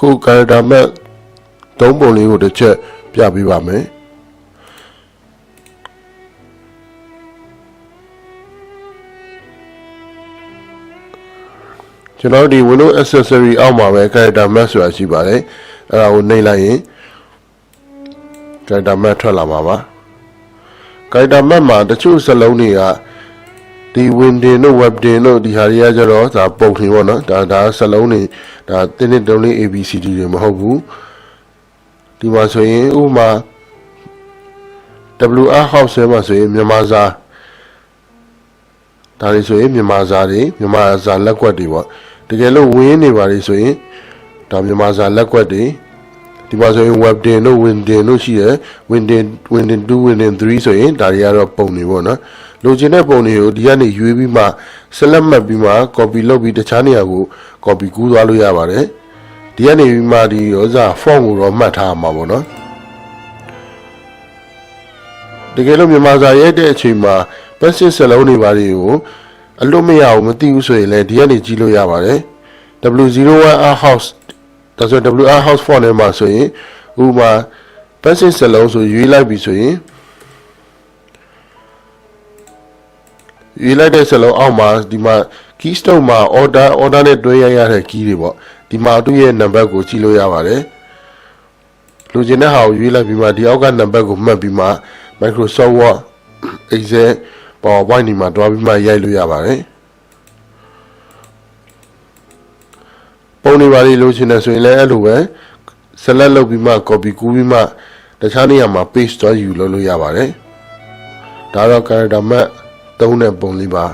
ခု character map သုံးပုံလေးကိုတစ်ချက်ပြပေးပါမယ်ကျွန်တော်ဒီ Windows accessory အောက်မှာပဲ character map ဆိုတာရှိပါတယ်အဲ့ဒါကိုနှိပ်လိုက်ရင် character map ထွက်လာမှာပါ character map မှာတချို့စလုံးတွေကဒီ Windows တို့ Webdin တို့ဒီဟာတွေကကျတော့ဒါပုံထင်ပေါ့နော်ဒါစလုံးတွေဒါတင်းတင်းတုံးလေး ABCD တွေမဟုတ်ဘူးဒီမှာဆိုရင်ဥပမာ WR House မှာဆိုရင်မြန်မာစာဒါတွေဆိုရင်မြန်မာစာလက်ကွက်တွေပေါ့တကယ်လို့ဝင်းနေပါလေဆိုရင်ဒါမြန်မာစာလက်ကွက်တွေဒီမှာဆိုရင် Webdin တို့ Windin တို့ရှိတယ် Windin 2 Windin 3ဆိုရင်ဒါတွေကတော့ပုံတွေပေါ့နော်လိုချင်တဲ့ပုံတွေကိုဒီကနေရွေးပြီးမှ select မှတ်ပြီးမှ copy လုပ်ပြီးတခြားနေရာကို copy ကူးသွားလို့ရပါတယ်ဒီကနေပြီးမှဒီဥစား font ကိုတော့မှတ်ထားမှာပေါ့နော်တကယ်လို့မြန်မာစာရိုက်တဲ့အချိန်မှာ passage စလုံးတွေပါတွေကိုအလွတ်မရအောင်မသိဘူးဆိုရင်လည်းဒီကနေကြည့်လို့ရပါတယ် W01R House ဒါဆို WR House font ထဲမှာဆိုရင်ဥပမာ passage စလုံးဆိုရွေးလိုက်ပြီဆိုရင်ရွေးလိုက်တဲ့စလုံးအောက်မှာဒီမှာ keystroke မှာ order နဲ့တွဲရတဲ့ key တွေပေါ့ဒီမှာသူ့ရဲ့ number ကိုကြည့်လို့ရပါတယ်လိုချင်တဲ့ဟာကိုရွေးလိုက်ပြီးမှဒီအောက်က number ကိုမှတ်ပြီးမှ Microsoft Word Excel PowerPoint ဒီမှာတွားပြီးမှရိုက်လို့ရပါတယ်ပုံတွေပါလေးလိုချင်တယ်ဆိုရင်လည်းအဲ့လိုပဲ select လုပ်ပြီးမှ copy ကူးပြီးမှတခြားနေရာမှာ paste သွားယူလို့ရပါတယ်ဒါတော့ character map သုံးတဲ့ပုံလေးပါ